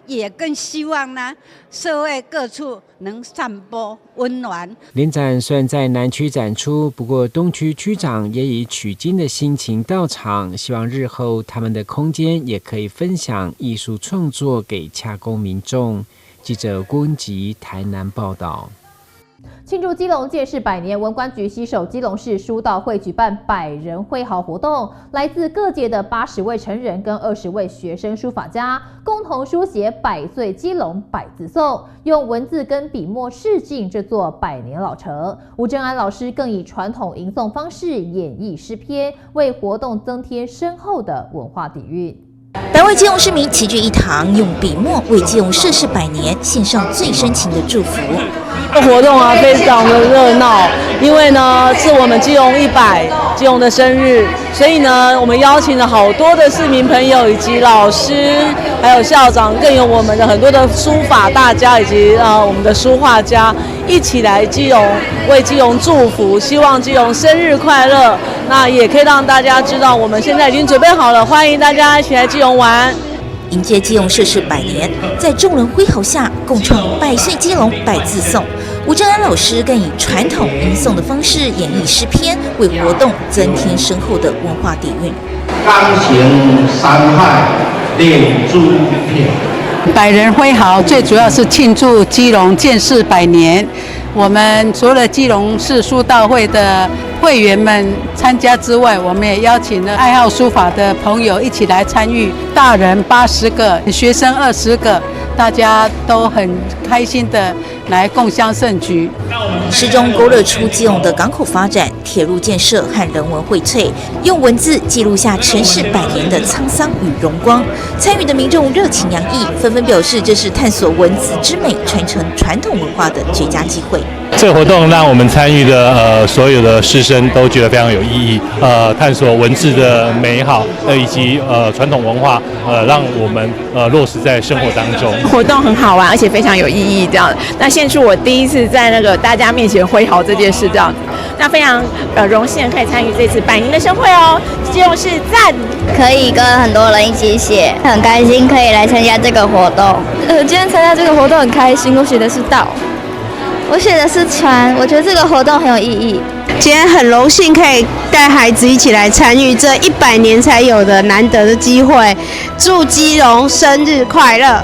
也更希望呢，社会各处能散播温暖。联展虽然在南区展出，不过东区区长也以取经的心情到场，希望日后他们的空间也可以分享艺术创作给洽公民众。记者郭文吉台南报道。庆祝基隆建市100年，文管局携手基隆市书道会举办100人挥毫活动，来自各界的80位成人跟20位学生书法家，共同书写100岁基隆100字颂，用文字跟笔墨示敬这座100年老城。吴正安老师更以传统吟诵方式演绎诗篇，为活动增添深厚的文化底蕴。100位基隆市民齐聚一堂，用笔墨为基隆市市100年献上最深情的祝福。活动非常的热闹，因为呢是我们基隆100基隆的生日，所以呢我们邀请了好多的市民朋友以及老师，还有校长，更有我们的很多的书法大家以及我们的书画家一起来基隆，为基隆祝福，希望基隆生日快乐。那也可以让大家知道，我们现在已经准备好了，欢迎大家一起来基隆玩。迎接基隆市100年，在众人挥毫下，共创100岁基隆100字颂。吴正安老师更以传统吟诵的方式演绎诗篇，为活动增添深厚的文化底蕴。刚行山海练珠片，100人挥毫最主要是庆祝基隆建市100年。我们除了基隆市书道会的会员们参加之外，我们也邀请了爱好书法的朋友一起来参与，大人80个，学生20个，大家都很开心的来共襄盛举。诗中勾勒出基隆的港口发展、铁路建设和人文荟萃，用文字记录下城市100年的沧桑与荣光。参与的民众热情洋溢，纷纷表示这是探索文字之美、传承传统文化的绝佳机会。这个活动让我们参与的所有的师生都觉得非常有意义，探索文字的美好，以及传统文化，让我们落实在生活当中。活动很好玩，而且非常有意义，这样。那现是我第一次在那个大家面前挥毫这件事，这样子。那非常荣幸可以参与这次100年的盛会哦，基隆市赞！可以跟很多人一起写，很开心可以来参加这个活动。今天参加这个活动很开心，我写的是道。我写的是船，我觉得这个活动很有意义。今天很荣幸可以带孩子一起来参与这100年才有的难得的机会，祝基隆生日快乐！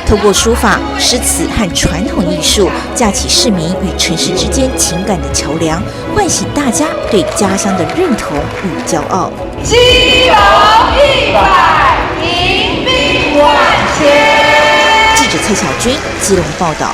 透过书法、诗词和传统艺术，架起市民与城市之间情感的桥梁，唤醒大家对家乡的认同与骄傲。基隆100，迎宾万千。记者蔡小军，基隆报道。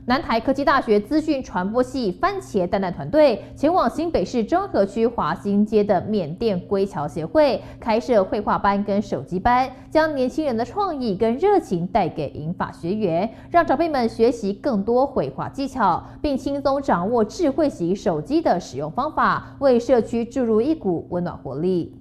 南台科技大学资讯传播系番茄蛋蛋团队前往新北市中和区华新街的缅甸归侨协会开设绘画班跟手机班，将年轻人的创意跟热情带给银发学员，让长辈们学习更多绘画技巧，并轻松掌握智慧型手机的使用方法，为社区注入一股温暖活力。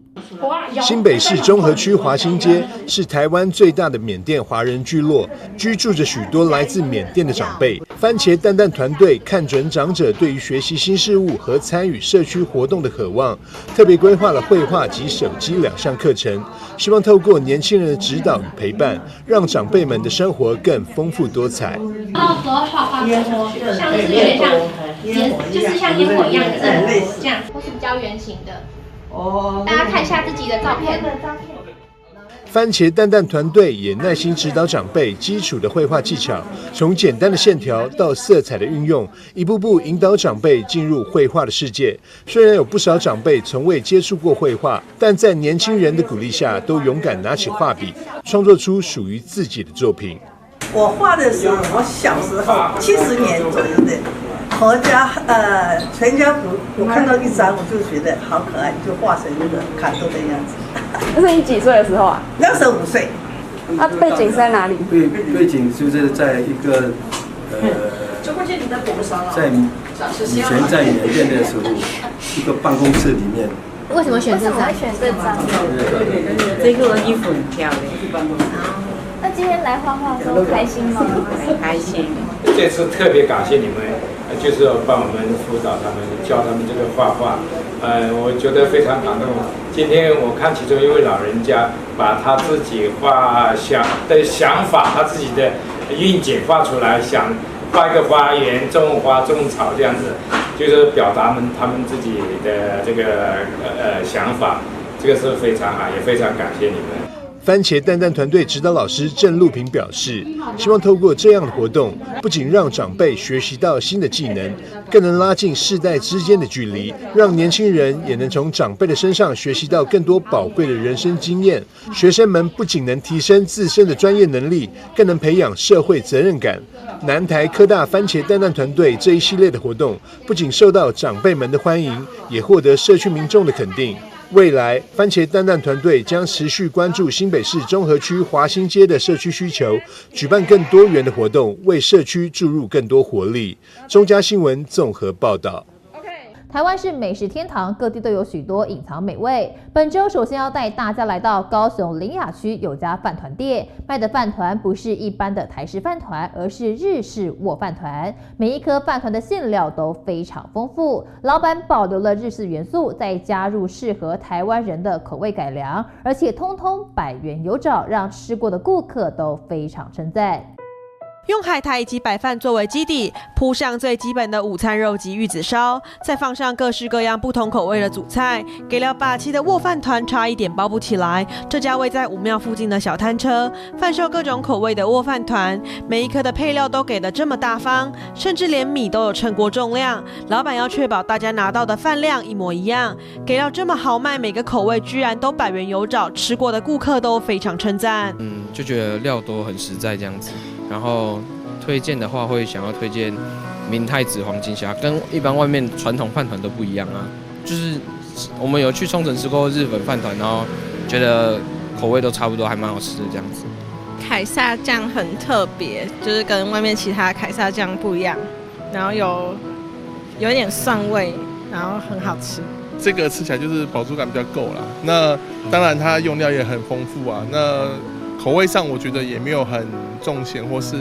新北市中和区华新街是台湾最大的缅甸华人聚落，居住着许多来自缅甸的长辈。番茄蛋蛋团队看准长者对于学习新事物和参与社区活动的渴望，特别规划了绘画及手机2项课程，希望透过年轻人的指导与陪伴，让长辈们的生活更丰富多彩。到时候画画像是有点像就是像烟火一样的这样，或是比较圆形的。大家看一下自己的照片。番茄蛋蛋团队也耐心指导长辈基础的绘画技巧，从简单的线条到色彩的运用，一步步引导长辈进入绘画的世界。虽然有不少长辈从未接触过绘画，但在年轻人的鼓励下，都勇敢拿起画笔，创作出属于自己的作品。我画的是我小时候70年左右的。全家福，我看到一张我就觉得好可爱，就画成那个卡通的样子。那是你几岁的时候啊？那时候5岁。背景是在哪里？背景就是在一个在以前在缅甸的时候，一个办公室里面。为什么选这张？这个衣服很漂亮。那今天来画画的时候开心吗？很开心。这次特别感谢你们，就是要帮我们辅导他们，教他们这个画画。我觉得非常感动。今天我看其中一位老人家把他自己想法，他自己的愿景画出来，想画一个花园，种花种草这样子，就是表达他们自己的这个想法。这个是非常好，也非常感谢你们。番茄蛋蛋团队指导老师郑路平表示，希望透过这样的活动，不仅让长辈学习到新的技能，更能拉近世代之间的距离，让年轻人也能从长辈的身上学习到更多宝贵的人生经验。学生们不仅能提升自身的专业能力，更能培养社会责任感。南台科大番茄蛋蛋团队这一系列的活动，不仅受到长辈们的欢迎，也获得社区民众的肯定。未来，番茄蛋蛋团队将持续关注新北市中和区华新街的社区需求，举办更多元的活动，为社区注入更多活力。中嘉新闻综合报道。台湾是美食天堂，各地都有许多隐藏美味。本周首先要带大家来到高雄苓雅区有家饭团店，卖的饭团不是一般的台式饭团，而是日式握饭团。每一颗饭团的馅料都非常丰富，老板保留了日式元素，再加入适合台湾人的口味改良，而且通通百元有找，让吃过的顾客都非常称赞。用海苔以及白饭作为基底，铺上最基本的午餐肉及玉子烧，再放上各式各样不同口味的主菜，给了霸气的握饭团差一点包不起来。这家位在武庙附近的小摊车，贩售各种口味的握饭团，每一颗的配料都给得这么大方，甚至连米都有称过重量。老板要确保大家拿到的饭量一模一样，给到这么豪迈，每个口味居然都百元有找，吃过的顾客都非常称赞。就觉得料多很实在这样子。然后推荐的话，会想要推荐明太子黄金虾，跟一般外面传统饭团都不一样啊。就是我们有去冲绳吃过日本饭团，然后觉得口味都差不多，还蛮好吃的这样子。凯撒酱很特别，就是跟外面其他凯撒酱不一样，然后有一点蒜味，然后很好吃。这个吃起来就是饱足感比较够啦。那当然它用料也很丰富啊。那口味上我觉得也没有很重咸，或是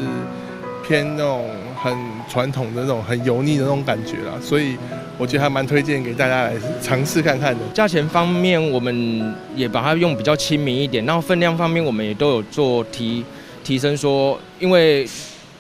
偏那种很传统的那种很油腻的那种感觉啦，所以我觉得还蛮推荐给大家来尝试看看的。价钱方面，我们也把它用比较亲民一点，然后分量方面我们也都有做提升说，因为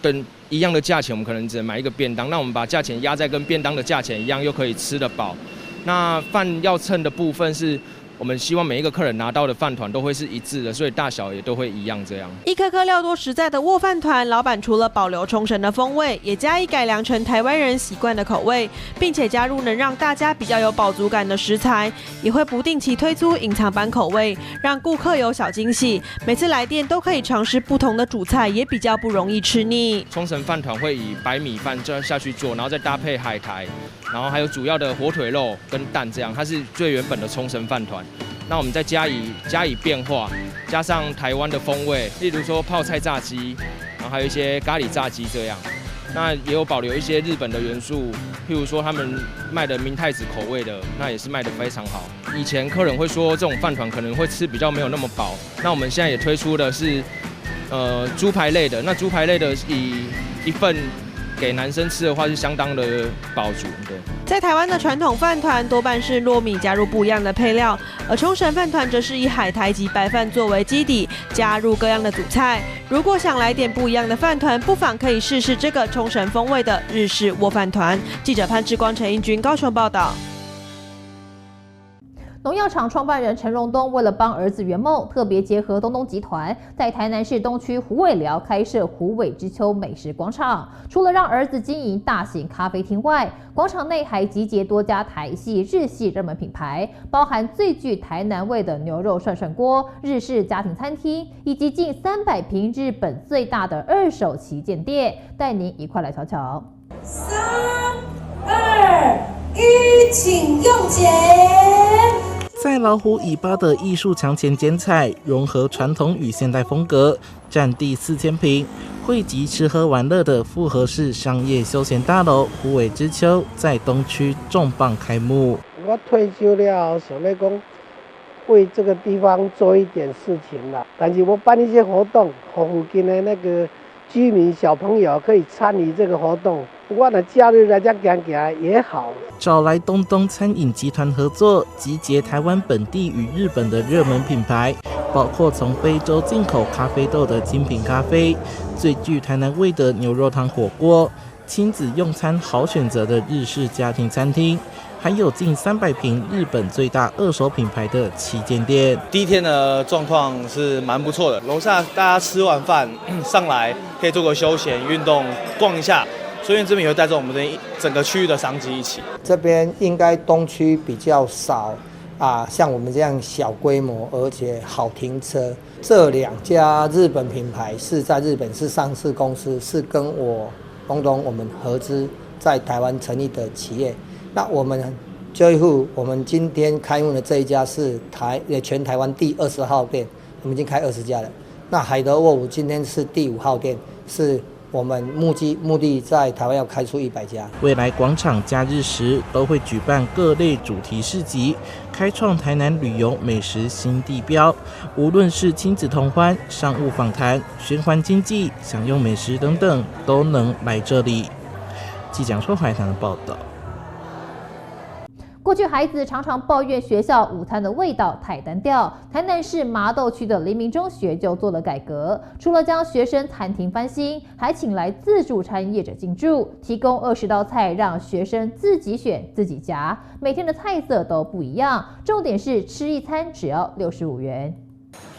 等一样的价钱，我们可能只能买一个便当，那我们把价钱压在跟便当的价钱一样，又可以吃得饱。那饭要称的部分是我们希望每一个客人拿到的饭团都会是一致的，所以大小也都会一样这样。一颗颗料多实在的握饭团，老板除了保留冲绳的风味，也加以改良成台湾人习惯的口味，并且加入能让大家比较有饱足感的食材，也会不定期推出隐藏版口味，让顾客有小惊喜。每次来店都可以尝试不同的主菜，也比较不容易吃腻。冲绳饭团会以白米饭这样下去做，然后再搭配海苔，然后还有主要的火腿肉跟蛋，这样它是最原本的冲绳饭团。那我们再加以变化，加上台湾的风味，例如说泡菜炸鸡，然后还有一些咖喱炸鸡这样。那也有保留一些日本的元素，譬如说他们卖的明太子口味的，那也是卖得非常好。以前客人会说这种饭团可能会吃比较没有那么饱，那我们现在也推出的是猪排类的，那猪排类的以一份给男生吃的话是相当的饱足，对。在台湾的传统饭团多半是糯米加入不一样的配料，而冲绳饭团则是以海苔及白饭作为基底，加入各样的主菜。如果想来点不一样的饭团，不妨可以试试这个冲绳风味的日式握饭团。记者潘志光、陈英君高雄报道。农药厂创办人陈荣东为了帮儿子圆梦，特别结合东东集团，在台南市东区虎尾寮开设虎尾之秋美食广场。除了让儿子经营大型咖啡厅外，广场内还集结多家台系、日系热门品牌，包含最具台南味的牛肉涮涮锅、日式家庭餐厅，以及近300平日本最大的二手旗舰店。带您一块来瞧瞧。3、2、1，请用钱。在老虎尾巴的艺术墙前剪彩，融合传统与现代风格，占地4000平，汇集吃喝玩乐的复合式商业休闲大楼虎尾之秋在东区重磅开幕。我退休了，想要讲为这个地方做一点事情啦，但是我办一些活动，和附近的那个居民小朋友可以参与这个活动。我的假日来这行行也好。找来东东餐饮集团合作，集结台湾本地与日本的热门品牌，包括从非洲进口咖啡豆的精品咖啡，最具台南味的牛肉汤火锅，亲子用餐好选择的日式家庭餐厅，还有近300平日本最大二手品牌的旗舰店。第一天的状况是蛮不错的，楼下大家吃完饭上来可以做个休闲运动，逛一下。所以这边也会带着我们的整个区域的商机一起。这边应该东区比较少像我们这样小规模而且好停车。这2家日本品牌是在日本是上市公司，是跟东东我们合资在台湾成立的企业。那我们Joyfood我们今天开幕的这一家是全台湾第20号店，我们已经开20家了。那海德沃伍今天是第5号店，是我们目的在台湾要开出100家。未来广场假日时都会举办各类主题市集，开创台南旅游美食新地标。无论是亲子同欢、商务访谈、循环经济、享用美食等等，都能来这里。记者说海棠的报道。过去孩子常常抱怨学校午餐的味道太单调，台南市麻豆区的黎明中学就做了改革，除了将学生餐厅翻新，还请来自助餐业者进驻，提供20道菜让学生自己选自己夹，每天的菜色都不一样，重点是吃一餐只要65元。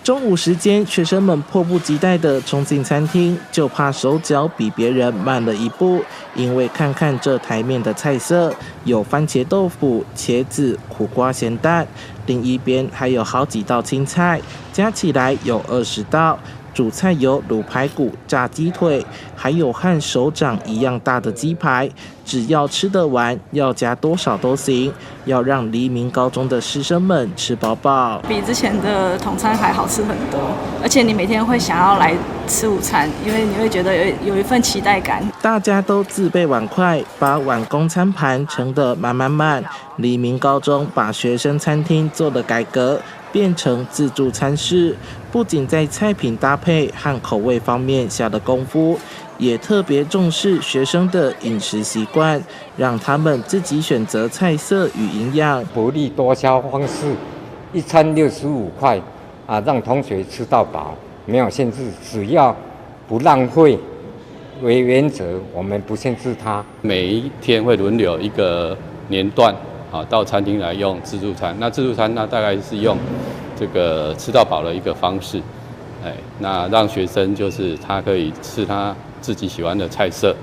中午时间，学生们迫不及待地冲进餐厅，就怕手脚比别人慢了一步。因为看看这台面的菜色，有番茄豆腐、茄子、苦瓜咸蛋，另一边还有好几道青菜，加起来有20道。主菜有卤排骨、炸鸡腿，还有和手掌一样大的鸡排，只要吃得完，要加多少都行，要让黎明高中的师生们吃饱饱。比之前的统餐还好吃很多，而且你每天会想要来吃午餐，因为你会觉得有一份期待感。大家都自备碗筷，把碗公餐盘盛得满满满。黎明高中把学生餐厅做了改革，变成自助餐室，不仅在菜品搭配和口味方面下了功夫，也特别重视学生的饮食习惯，让他们自己选择菜色与营养。薄利多销方式，一餐65块让同学吃到饱，没有限制，只要不浪费为原则，我们不限制它。每一天会轮流一个年段到餐厅来用自助餐。那自助餐大概是用这个吃到饱的一个方式，那让学生就是他可以吃他自己喜欢的菜色。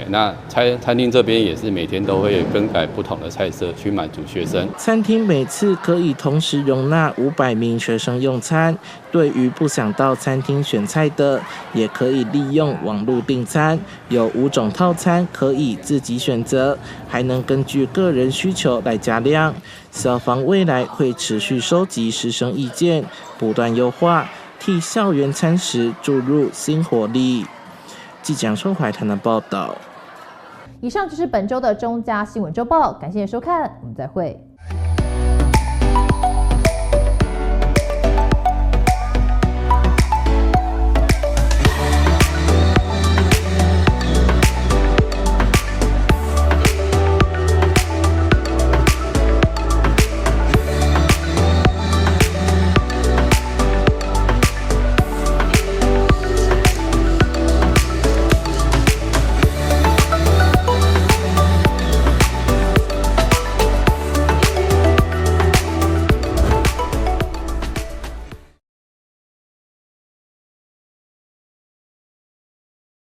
那餐厅这边也是每天都会更改不同的菜色去满足学生。餐厅每次可以同时容纳500名学生用餐。对于不想到餐厅选菜的，也可以利用网络订餐，有5种套餐可以自己选择，还能根据个人需求来加量。校方未来会持续收集师生意见，不断优化，替校园餐食注入新活力。记者收怀台南报道。以上就是本周的中嘉新闻周报，感谢收看，我们再会。